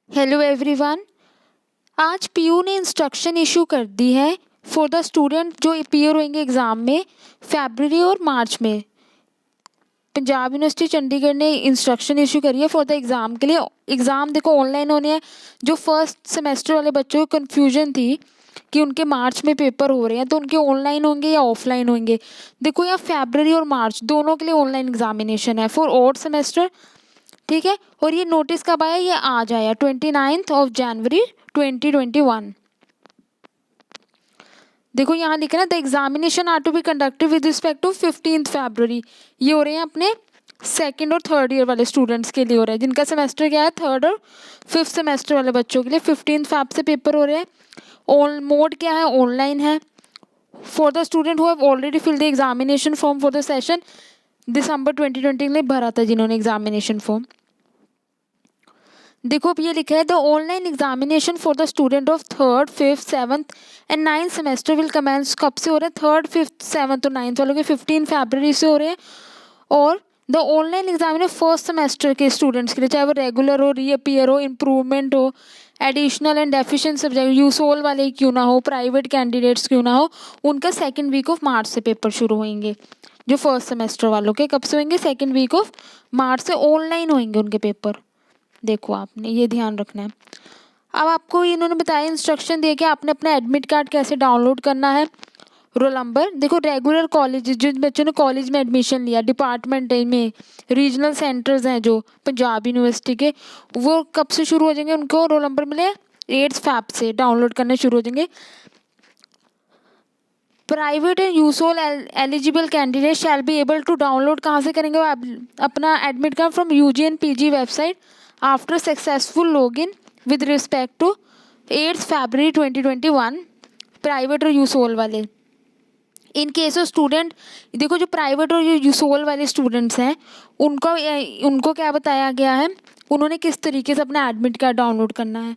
Hello everyone. आज PU ने instruction issue कर दी है फॉर द स्टूडेंट जो अपीयर होंगे एग्ज़ाम में फरवरी और मार्च में। पंजाब यूनिवर्सिटी चंडीगढ़ ने इंस्ट्रक्शन इशू करी है फॉर द एग्ज़ाम के लिए। एग्ज़ाम देखो ऑनलाइन होने हैं। जो फर्स्ट सेमेस्टर वाले बच्चों को कन्फ्यूजन थी कि उनके मार्च में पेपर हो रहे हैं तो उनके ऑनलाइन होंगे या ऑफलाइन होंगे। देखो यहाँ फरवरी और मार्च दोनों के लिए ऑनलाइन एग्जामिनेशन है फॉर ऑड सेमेस्टर। ठीक है, और ये नोटिस कब आया? ये आज आया 29 जनवरी 2021। देखो यहाँ लिखा है the examination are to be conducted with respect to 15 February. ये हो रहे हैं अपने सेकंड और थर्ड ईयर वाले स्टूडेंट्स के लिए हो रहा है, जिनका सेमेस्टर क्या है थर्ड और फिफ्थ सेमेस्टर वाले बच्चों के लिए 15 फैब से पेपर हो रहे हैं। ऑन मोड क्या है? ऑनलाइन है। For the student who have already fill the examination form for the session December 2020 के लिए भरा था जिन्होंने एग्जामिनेशन फॉर्म। देखो अब ये लिखा है the online examination for the student of third fifth seventh and ninth semester will commence. कब से हो रहे हैं? थर्ड फिफ्थ सेवन्थ और नाइन्थ वालों के 15 फरवरी से हो रहे हैं। और द ऑनलाइन एग्जाम है फर्स्ट सेमेस्टर के स्टूडेंट्स के लिए, चाहे वो रेगुलर हो, रीअपियर हो, इम्प्रूवमेंट हो, एडिशनल एंड डेफिशिएंट सब्जेक्ट, यूसोल वाले क्यों ना हो, प्राइवेट कैंडिडेट्स क्यों ना हो, उनका सेकेंड वीक ऑफ मार्च से पेपर शुरू होंगे। जो फर्स्ट सेमेस्टर वालों के कब से होंगे? सेकेंड वीक ऑफ मार्च से ऑनलाइन होंगे उनके पेपर। देखो आपने ये ध्यान रखना है। अब आपको इन्होंने बताया इंस्ट्रक्शन दिए कि आपने अपना एडमिट कार्ड कैसे डाउनलोड करना है। रोल नंबर देखो, रेगुलर कॉलेज जिन बच्चों ने कॉलेज में एडमिशन लिया, डिपार्टमेंट में रीजनल सेंटर्स हैं जो पंजाब यूनिवर्सिटी के, वो कब से शुरू हो जाएंगे? उनको रोल नंबर मिले 8 फैब से डाउनलोड करने शुरू हो जाएंगे। Private and USOL eligible candidate shall be able to download कहाँ से करेंगे वो अपना admit card from UG and PG website after successful login with respect to 8 February 2021। Private और यूसोल वाले इन केस ऑफ स्टूडेंट, देखो जो प्राइवेट और यूसोल वाले स्टूडेंट्स हैं उनको क्या बताया गया है, उन्होंने किस तरीके से अपना एडमिट कार्ड डाउनलोड करना है।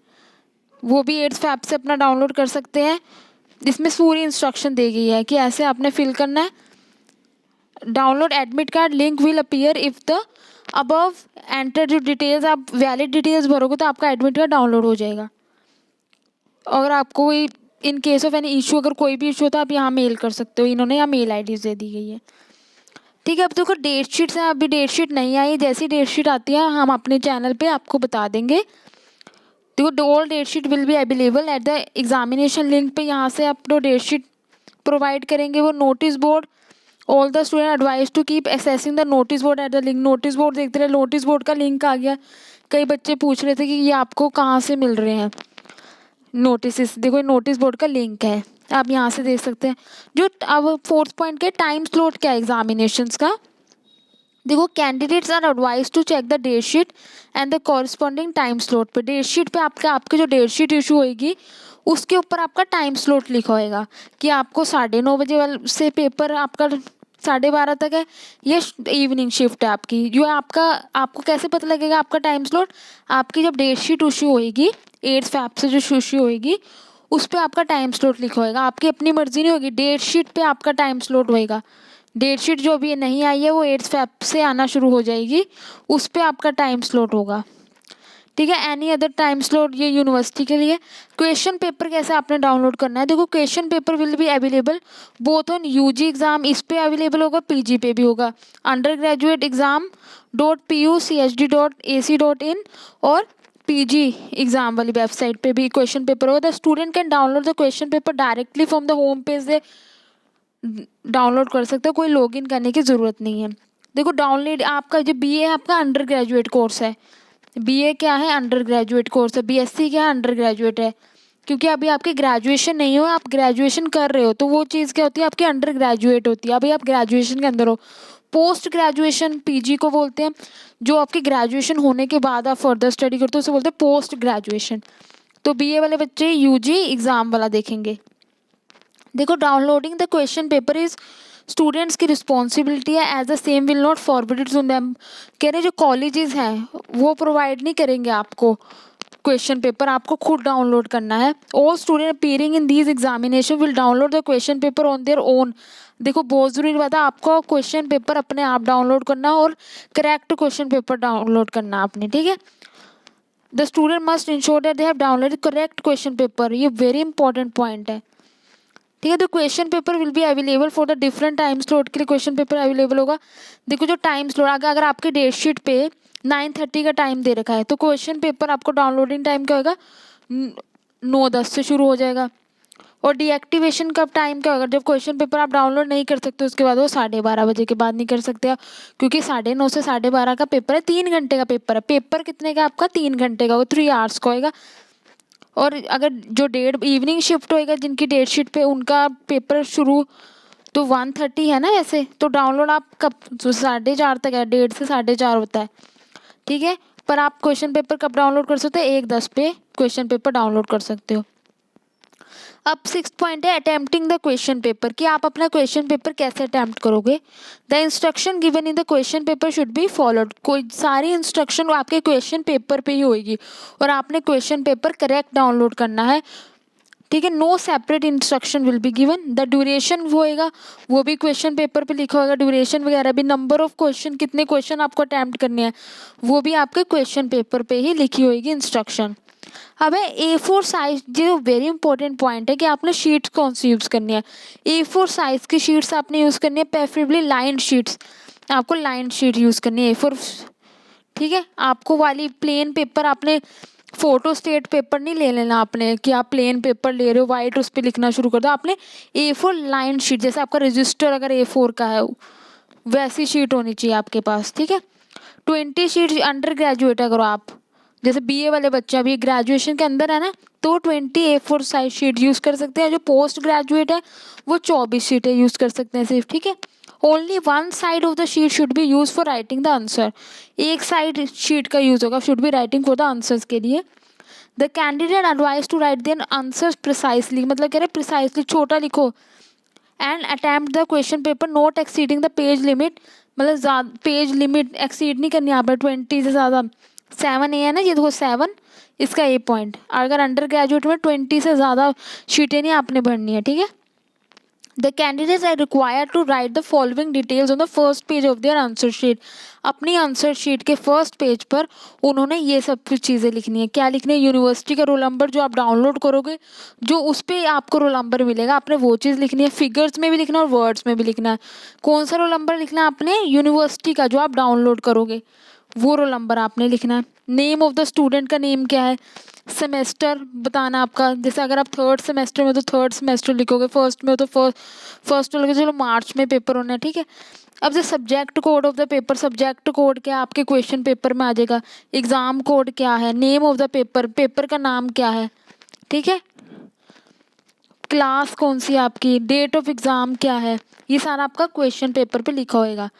वो भी 8 फैब से अपना डाउनलोड कर सकते हैं। इसमें पूरी इंस्ट्रक्शन दी गई है कि ऐसे आपने फिल करना है। Download admit card link will appear if the above enter जो डिटेल्स, आप वैलिड डिटेल्स भरोगे तो आपका एडमिट कार्ड डाउनलोड हो जाएगा। अगर आपको कोई in case of any issue, अगर कोई भी इशू होता है आप यहाँ मेल कर सकते हो। इन्होंने यहाँ मेल आई दे दी गई है। ठीक है, अब देखो डेट शीट्स हैं। अभी डेट शीट नहीं आई, जैसी डेट शीट आती है हम अपने चैनल पे आपको बता देंगे। देखो all date sheet will be available at the examination link पे, यहाँ से आप डेट शीट प्रोवाइड करेंगे। वो notice board, all the student advise to keep accessing the notice board at the link. Notice board देखते रहे, नोटिस बोर्ड का link आ गया। कई बच्चे पूछ रहे थे कि ये आपको कहाँ से मिल रहे हैं नोटिस। देखो नोटिस बोर्ड का लिंक है, आप यहाँ से देख सकते हैं। जो अब फोर्थ पॉइंट के टाइम स्लॉट क्या है एग्जामिनेशंस का, देखो candidates are advise to check the date sheet and the corresponding time slot पे। डेट शीट पे आपके जो डेट शीट इशू होएगी उसके ऊपर आपका टाइम स्लॉट लिखा होएगा कि आपको 9:30 बजे वाले से पेपर आपका 12:30 तक है, ये इवनिंग शिफ्ट है आपकी। जो है आपको कैसे पता लगेगा आपका टाइम स्लॉट? आपकी जब डेट शीट इशू होएगी 8 फैब से जो इशू होएगी उस पर आपका टाइम स्लॉट लिखा होएगा। आपकी अपनी मर्जी नहीं होगी, डेट शीट पे आपका टाइम स्लॉट होएगा। डेट शीट जो अभी नहीं आई है वो 8 फैब से आना शुरू हो जाएगी, उस पर आपका टाइम स्लॉट होगा। ठीक है, एनी अदर टाइम स्लॉट ये यूनिवर्सिटी के लिए। क्वेश्चन पेपर कैसे आपने डाउनलोड करना है, देखो question paper will be available both on UG exam, इस पे अवेलेबल होगा, पीजी पे भी होगा। अंडर ग्रेजुएट एग्जाम .puchd.ac.in और पीजी एग्जाम वाली वेबसाइट पे भी क्वेश्चन पेपर होगा। The student can download the question paper directly from the home page से डाउनलोड कर सकते हो, कोई लॉगिन करने की ज़रूरत नहीं है। देखो डाउनलोड आपका जो बीए है आपका अंडर ग्रेजुएट कोर्स है। बीए क्या है? अंडर ग्रेजुएट कोर्स है। बीएससी क्या है? अंडर ग्रेजुएट है। क्योंकि अभी आपकी ग्रेजुएशन नहीं हो, आप ग्रेजुएशन कर रहे हो तो वो चीज़ क्या होती है? आपकी अंडर ग्रेजुएट होती है। अभी आप ग्रेजुएशन के अंदर हो। पोस्ट ग्रेजुएशन पीजी को बोलते हैं। जो आपकी ग्रेजुएशन होने के बाद आप फर्दर स्टडी करते हो उसे बोलते हैं पोस्ट ग्रेजुएशन। तो बीए वाले बच्चे यूजी एग्ज़ाम वाला देखेंगे। देखो downloading the question paper is students की रिस्पॉन्सिबिलिटी है, as the same will not forwarded to them. कह रहे जो कॉलेजेस हैं वो प्रोवाइड नहीं करेंगे आपको क्वेश्चन पेपर, आपको खुद डाउनलोड करना है। All student appearing in these examination will download the question paper on their own. देखो बहुत ज़रूरी बात है, आपको क्वेश्चन पेपर अपने आप डाउनलोड करना और करेक्ट क्वेश्चन पेपर डाउनलोड करना आपने। ठीक है, the student must ensure that they have downloaded correct question paper, ये वेरी इंपॉर्टेंट पॉइंट है, ठीक है। तो question paper will be available for the different time slot के लिए क्वेश्चन पेपर अवेलेबल होगा। देखो जो टाइम स्लॉट अगर आपके डेट शीट पे 9:30 का टाइम दे रखा है तो क्वेश्चन पेपर आपको डाउनलोडिंग टाइम क्या होगा, 9:10 से शुरू हो जाएगा। और डीएक्टिवेशन का टाइम क्या होगा, जब क्वेश्चन पेपर आप डाउनलोड नहीं कर सकते उसके बाद वो 12:30 बजे के बाद नहीं कर सकते आप, क्योंकि 9:30 से 12:30 का पेपर है, 3 घंटे का पेपर है। पेपर कितने का आपका, 3 घंटे का, वो 3 आवर्स का होएगा। और अगर जो डेट इवनिंग शिफ्ट होएगा जिनकी डेट शीट पे उनका पेपर शुरू तो 1:30 है ना वैसे, तो डाउनलोड आप कब, 4:30 तक है, 1:30 से 4:30 होता है, ठीक है। पर आप क्वेश्चन पेपर कब डाउनलोड कर सकते हो, 1:10 पे क्वेश्चन पेपर डाउनलोड कर सकते हो। अब 6th पॉइंट है अटेम्प्टिंग द क्वेश्चन पेपर, कि आप अपना क्वेश्चन पेपर कैसे अटेम्प्ट करोगे। The instruction given in the question paper should be followed, कोई सारी इंस्ट्रक्शन आपके क्वेश्चन पेपर पे ही होगी और आपने क्वेश्चन पेपर करेक्ट डाउनलोड करना है, ठीक है। No separate instruction will be given. The duration होएगा वो भी क्वेश्चन पेपर पे लिखा होगा, ड्यूरेशन वगैरह भी, नंबर ऑफ क्वेश्चन, कितने क्वेश्चन आपको अटेम्प्ट करने हैं वो भी आपके क्वेश्चन पेपर पे ही लिखी होगी इंस्ट्रक्शन। अब है A4 साइज, जो वेरी इंपॉर्टेंट पॉइंट है कि आपने शीट्स कौन सी यूज़ करनी है। A4 साइज की शीट्स आपने यूज़ करनी है, प्रेफरेबली लाइन शीट्स, आपको लाइन शीट यूज़ करनी है A4, ठीक है। आपको वाली प्लेन पेपर आपने फोटो स्टेट पेपर नहीं ले लेना आपने, कि आप प्लेन पेपर ले रहे हो वाइट उस पर लिखना शुरू कर दो, आपने A4 लाइन शीट, जैसे आपका रजिस्टर अगर A4 का है वैसी शीट होनी चाहिए आपके पास, ठीक है। 20 शीट अंडर ग्रेजुएट अगर आप, जैसे BA वाले बच्चे अभी ग्रेजुएशन के अंदर है ना, तो 20 A4 साइज शीट यूज़ कर सकते हैं। जो पोस्ट ग्रेजुएट है वो 24 शीटें यूज़ कर सकते हैं सिर्फ, ठीक है। Only one side of the sheet should be use for writing the answer, एक साइड शीट का यूज होगा, should be writing for the answers के लिए। The candidate advise to write their answers precisely, मतलब कह रहे प्रिसाइसली, छोटा लिखो। And attempt the question paper not exceeding the page limit, मतलब पेज लिमिट एक्सीड नहीं करनी यहाँ पर 20 से ज़्यादा। 7A है ना, ये देखो 7, इसका A पॉइंट। अगर अंडर ग्रेजुएट में 20 से ज़्यादा शीटें नहीं आपने भरनी है, ठीक है। The candidates are required to write the following details on the first page of their answer sheet. अपनी आंसर शीट के फर्स्ट पेज पर उन्होंने ये सब कुछ चीज़ें लिखनी है। क्या लिखनी है, यूनिवर्सिटी का रोल नंबर जो आप डाउनलोड करोगे, जो उस पर आपको रोल नंबर मिलेगा, आपने वो चीज़ लिखनी है। फिगर्स में भी लिखना है और वर्ड्स में भी लिखना है। कौन सा रोल नंबर लिखना है आपने, यूनिवर्सिटी का जो आप डाउनलोड करोगे वो रोल नंबर आपने लिखना है। नेम ऑफ द स्टूडेंट का नेम क्या है, सेमेस्टर बताना आपका, जैसे अगर आप 3rd सेमेस्टर में तो 3rd सेमेस्टर लिखोगे, फर्स्ट में हो तो फर्स्ट लिखोगे, चलो मार्च में पेपर होना है, ठीक है। अब जो subject code of the paper, subject code क्या आपके क्वेश्चन पेपर में आ जाएगा। एग्ज़ाम कोड क्या है, name of the paper, paper का नाम क्या है, ठीक है। क्लास कौन सी आपकी, डेट ऑफ एग्ज़ाम क्या है, ये सारा आपका क्वेश्चन पेपर पे लिखा होएगा।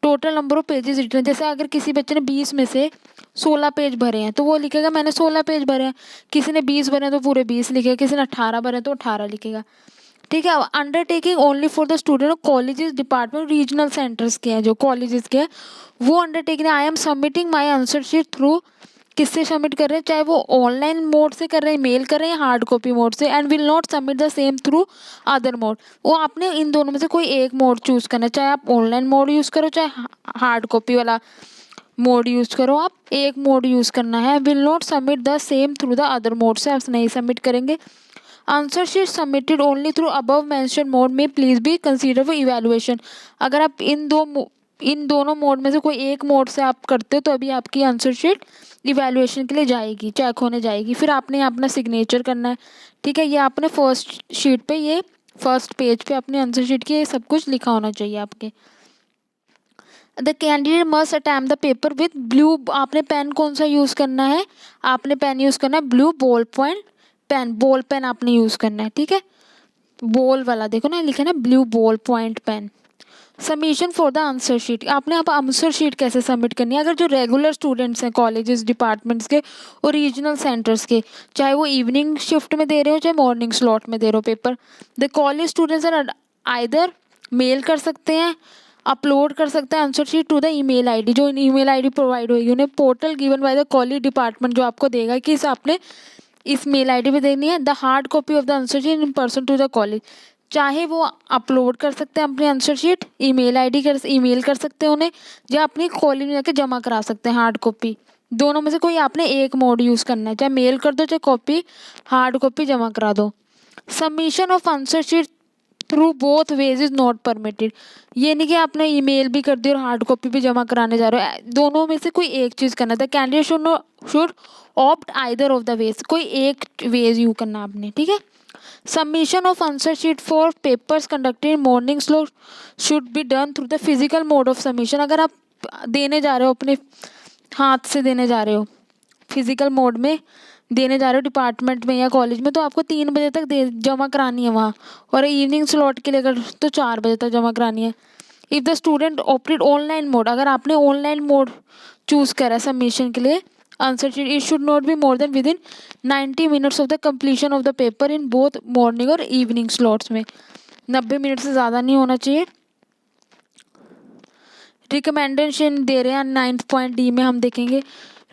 Total number of pages written, जैसे अगर किसी बच्चे ने 20 में से 16 पेज भरे हैं तो वो लिखेगा मैंने 16 पेज भरे हैं। किसी ने 20 भरे हैं तो पूरे 20 लिखेगा, किसी ने 18 भरे हैं तो 18 लिखेगा, ठीक है। Undertaking only for the student of colleges department regional centres के हैं, जो कॉलेजेस के हैं वो undertaking. I am submitting my answer sheet through, किससे सबमिट कर रहे हैं, चाहे वो ऑनलाइन मोड से कर रहे हैं, मेल कर रहे हैं, हार्ड कॉपी मोड से। And will not submit the same through other mode, वो आपने इन दोनों में से कोई एक मोड चूज़ करना है, चाहे आप ऑनलाइन मोड यूज़ करो चाहे हार्ड कॉपी वाला मोड यूज़ करो, आप एक मोड यूज़ करना है। Will not submit the same through the other mode, से आप नहीं सबमिट करेंगे। Answer sheet submitted only through above mention mode में please be consider for evaluation. अगर आप इन दोनों मोड में से कोई एक मोड से आप करते हो तो अभी आपकी आंसर शीट इवैल्यूएशन के लिए जाएगी, चेक होने जाएगी। फिर आपने अपना सिग्नेचर करना है, ठीक है। ये आपने फर्स्ट शीट पे, ये फर्स्ट पेज पे अपने आंसर शीट के सब कुछ लिखा होना चाहिए आपके। The candidate must attempt the paper with blue, आपने पेन कौन सा यूज़ करना है, आपने पेन यूज़ करना है blue ball point pen, ball pen आपने यूज़ करना है, ठीक है। बॉल वाला देखो ना, लिखा ना blue ball point pen. Submission for the answer sheet, आपने आप आंसर शीट कैसे सबमिट करनी है। अगर जो रेगुलर स्टूडेंट्स हैं कॉलेजेस डिपार्टमेंट्स के और रीजनल सेंटर्स के, चाहे वो इवनिंग शिफ्ट में दे रहे हो चाहे मॉर्निंग स्लॉट में दे रहे हो paper, the college students are either mail कर सकते हैं, अपलोड कर सकते हैं answer sheet to the email ID, जो ईमेल आईडी प्रोवाइड होगी उन्हें, portal given by the college department, जो आपको देगा कि इस आपने इस मेल आईडी पे देनी है। The hard copy of the answer sheet in person to the college, चाहे वो अपलोड कर सकते हैं अपनी आंसर शीट, ईमेल कर सकते हैं उन्हें, या अपनी कॉलेज में जाकर जमा करा सकते हैं हार्ड कॉपी, दोनों में से कोई आपने एक मोड यूज़ करना है, चाहे मेल कर दो चाहे कॉपी हार्ड कॉपी जमा करा दो। Submission of answer sheet through both ways is not permitted. ये नहीं कि आपने ईमेल भी कर दी और हार्ड कॉपी भी जमा कराने जा रहे हो, दोनों में से कोई एक चीज़ करना था। Candidate should opt either of the ways, कोई एक वेज यूज करना आपने, ठीक है। Submission of answer sheet for papers conducted in morning slot should be done through the physical mode of submission. अगर आप देने जा रहे हो अपने हाथ से देने जा रहे हो, फिजिकल मोड में देने जा रहे हो डिपार्टमेंट में या कॉलेज में, तो आपको 3 बजे तक जमा करानी है वहाँ, और इवनिंग स्लॉट के लिए अगर तो 4 बजे तक जमा करानी है। If the student opted online mode, अगर आपने ऑनलाइन मोड चूज़ करा सबमिशन के लिए answer sheet, it should not be more than with in 90 minutes of the completion of the paper in both morning और इवनिंग स्लॉट्स में। 90 minute से ज़्यादा नहीं होना चाहिए। रिकमेंडेशन दे रहे हैं 9th पॉइंट डी में, हम देखेंगे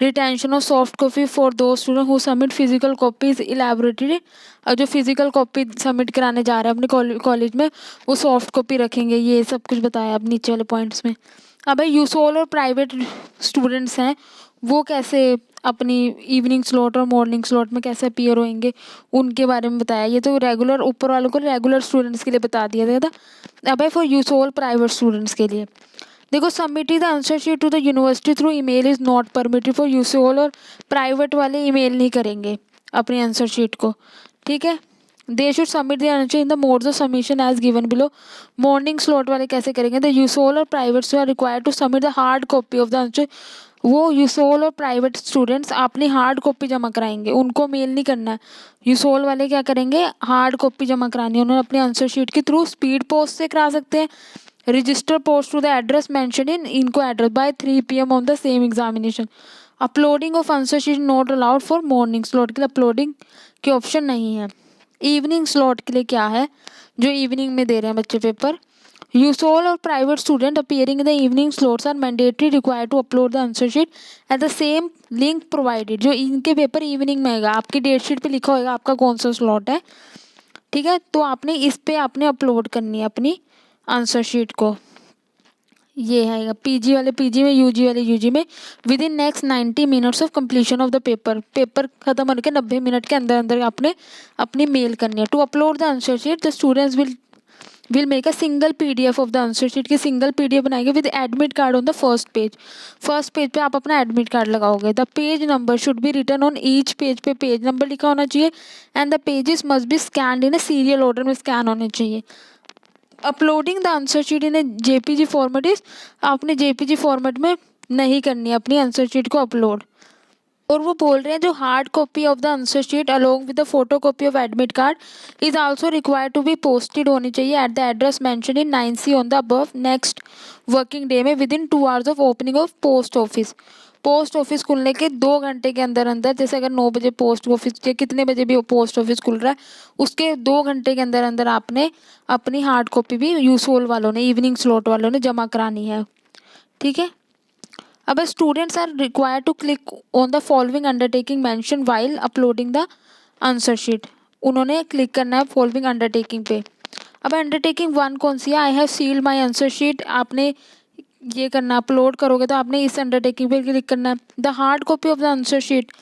retention of soft copy for those student who submit physical copies elaborated. और जो फिजिकल कॉपी सबमिट कराने जा रहे हैं अपने कॉलेज में, वो सॉफ्ट कॉपी रखेंगे। ये सब कुछ बताया अब नीचे वाले पॉइंट्स में। अब यूसोल और प्राइवेट स्टूडेंट्स हैं, वो कैसे अपनी इवनिंग स्लॉट और मॉर्निंग स्लॉट में कैसे अपीयर होंगे, उनके बारे में बताया। ये तो रेगुलर ऊपर वालों को रेगुलर स्टूडेंट्स के लिए बता दिया गया था। अब फॉर यूसोल प्राइवेट स्टूडेंट्स के लिए देखो, submitting the answer sheet to the university through email is not permitted for USOL, और प्राइवेट वाले ईमेल नहीं करेंगे अपनी आंसर शीट को, ठीक है। They should submit the answer in the modes of submission as given below. Morning slot वाले कैसे करेंगे, द यूसोल और private are required to submit the hard copy of the answer. वो यूसोल और प्राइवेट स्टूडेंट्स अपनी हार्ड कॉपी जमा कराएंगे, उनको मेल नहीं करना है। यूसोल वाले क्या करेंगे, हार्ड कॉपी जमा करानी है उन्होंने अपनी आंसर शीट के थ्रू। स्पीड पोस्ट से करा सकते हैं, register post to the address mention in इनको address by 3 PM on the same examination. Uploading of answer sheet not allowed for morning slot के लिए अपलोडिंग के ऑप्शन नहीं है। इवनिंग स्लॉट के लिए क्या है, जो इवनिंग में दे रहे हैं बच्चे पेपर, यूसोल और private student appearing in the evening slots are mandatory required to upload the answer sheet at the same link provided. जो इनके पेपर इवनिंग में आएगा, आपकी डेट शीट पे लिखा होगा आपका कौन सा स्लॉट है, ठीक है, तो आपने इस पे आपने अपलोड करनी है अपनी आंसर शीट को। ये है पीजी वाले पीजी में, यूजी वाले यूजी में, with in next 90 minutes of completion of the paper खत्म होने के 90 मिनट के अंदर अंदर आपने अपनी मेल करनी है। To upload the answer sheet the students will make a single PDF of the answer sheet की सिंगल PDF बनाएंगे with admit card on the first page पे आप अपना एडमिट कार्ड लगाओगे। The page number should be written on each page पे page number लिखा होना चाहिए, and the pages must be scanned in a serial order में स्कैन होने चाहिए। Uploading the answer sheet in A JPG format is, आपने JPG format में नहीं करनी है अपनी आंसर शीट को अपलोड। और वो बोल रहे हैं जो hard copy of the answer sheet along with the photo copy of admit card is also required to be posted होनी चाहिए at the address mention in 9C on the above next working day में within 2 hours of opening of post office. Post office खुलने के 2 घंटे के अंदर अंदर, जैसे अगर 9 बजे पोस्ट ऑफिस या कितने बजे भी पोस्ट ऑफिस खुल रहा है, उसके 2 घंटे के अंदर अंदर आपने अपनी हार्ड कॉपी भी यूसोल वालों ने, इवनिंग स्लॉट वालों ने जमा करानी है, ठीक है। अब students are required to click on the following undertaking mention while uploading the answer sheet. उन्होंने क्लिक करना है फॉलोइंग अंडरटेकिंग पे। अब अंडरटेकिंग 1 कौन सी है, I have sealed my answer sheet, आपने ये करना, अपलोड करोगे तो आपने इस अंडरटेकिंग पे क्लिक करना है। The hard copy of the answer sheet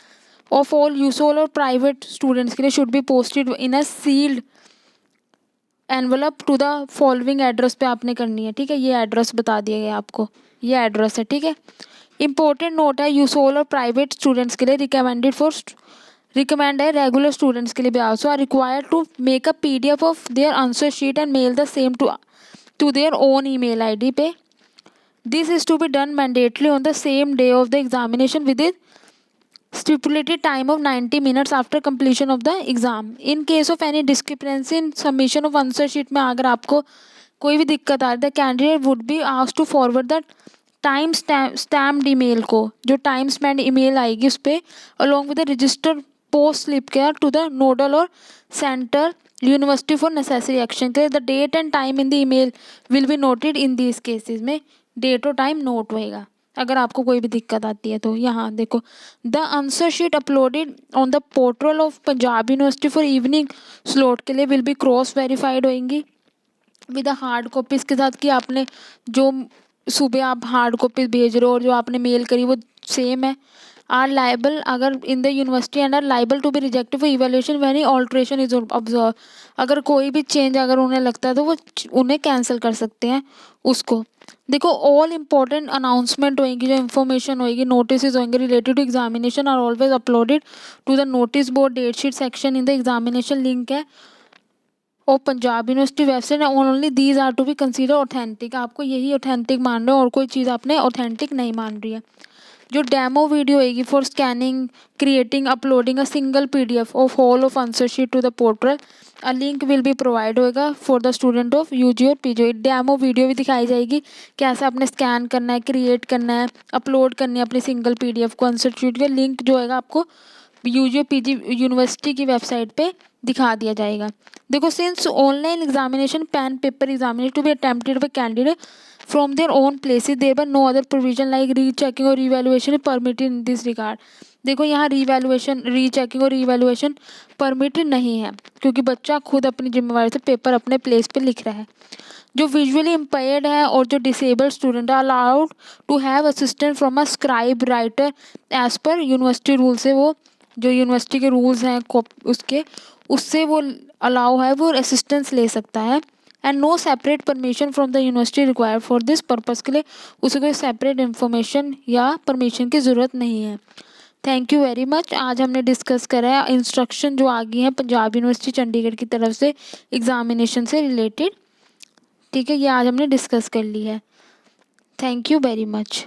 of all USOL और प्राइवेट स्टूडेंट्स के लिए should be posted in a sealed envelope to the following address पे आपने करनी है, ठीक है। ये एड्रेस बता दिया गया आपको, ये एड्रेस है, ठीक है। इंपॉर्टेंट नोट है, यूसोल और प्राइवेट स्टूडेंट्स के लिए रिकमेंड है रेगुलर स्टूडेंट्स के लिए भी also are required to make a PDF of their answer sheet and mail the same to their own email ID पे। This is to be done mandatorily on the same day of the examination within stipulated time of 90 minutes after completion of the exam. In case of any discrepancy in submission of answer sheet में अगर आपको कोई भी दिक्कत आ रही है, candidate would be asked to forward the time stamped email को, जो टाइम स्टैम्प्ड ईमेल आएगी उस पर along with the registered post slip care to the nodal और centre university for necessary action के। The date and time in the email will be noted in these cases में date और time note होएगा अगर आपको कोई भी दिक्कत आती है तो। यहाँ देखो, the answer sheet uploaded on the portal of Punjab university for evening slot के लिए विल बी क्रॉस वेरीफाइड होएंगी विद हार्ड कॉपीज़ के साथ, कि आपने जो सुबह आप हार्ड कॉपीज भेज रहे हो और जो आपने मेल करी वो सेम है। आर लाइबल, अगर in the university and are liable to be rejected for evaluation when any alteration is observe. अगर कोई भी चेंज अगर उन्हें लगता है तो वो उन्हें कैंसिल कर सकते हैं उसको। देखो ऑल इंपॉर्टेंट अनाउंसमेंट होएगी, जो इन्फॉर्मेशन होएगी, नोटिस होंगे related to examination are always uploaded to the notice board date sheet section in the examination link है और Panjab university website. Only these are to be consider authentic. आपको यही authentic मान रहे हो और कोई चीज़ आपने ऑथेंटिक नहीं मान रही है। जो डेमो वीडियो होएगी for scanning, creating, uploading a single PDF of whole of answer sheet to the portal, a link will be provide होएगा for the student of UG और PG। डेमो वीडियो भी दिखाई जाएगी कैसे आपने स्कैन करना है, क्रिएट करना है, अपलोड करनी है अपनी सिंगल PDF को। आंसर शीट का लिंक जो होएगा आपको UG और PG यूनिवर्सिटी की वेबसाइट पे दिखा दिया जाएगा। देखो since online examination pen paper examination to be attempted by candidate from their own places, there were no other provision like rechecking or revaluation permitted in this regard। देखो यहाँ revaluation, rechecking और revaluation permitted नहीं है क्योंकि बच्चा खुद अपनी जिम्मेवारी से पेपर अपने प्लेस पे लिख रहा है। जो विजुअली इम्पेयर्ड है और जो डिसेबल्ड स्टूडेंट है allowed to have assistant from a scribe writer as per university rule से, वो जो यूनिवर्सिटी के रूल्स हैं उसके उससे वो अलाउ है, वो असिस्टेंस ले सकता है। And no separate permission from the university required for this purpose, के लिए उसे कोई सेपरेट इन्फॉर्मेशन या परमिशन की ज़रूरत नहीं है। Thank you very much. आज हमने डिस्कस करा है इंस्ट्रक्शन जो आ गई हैं पंजाब यूनिवर्सिटी चंडीगढ़ की तरफ से एग्जामिनेशन से रिलेटेड। ठीक है, ये आज हमने डिस्कस कर ली है। Thank you very much.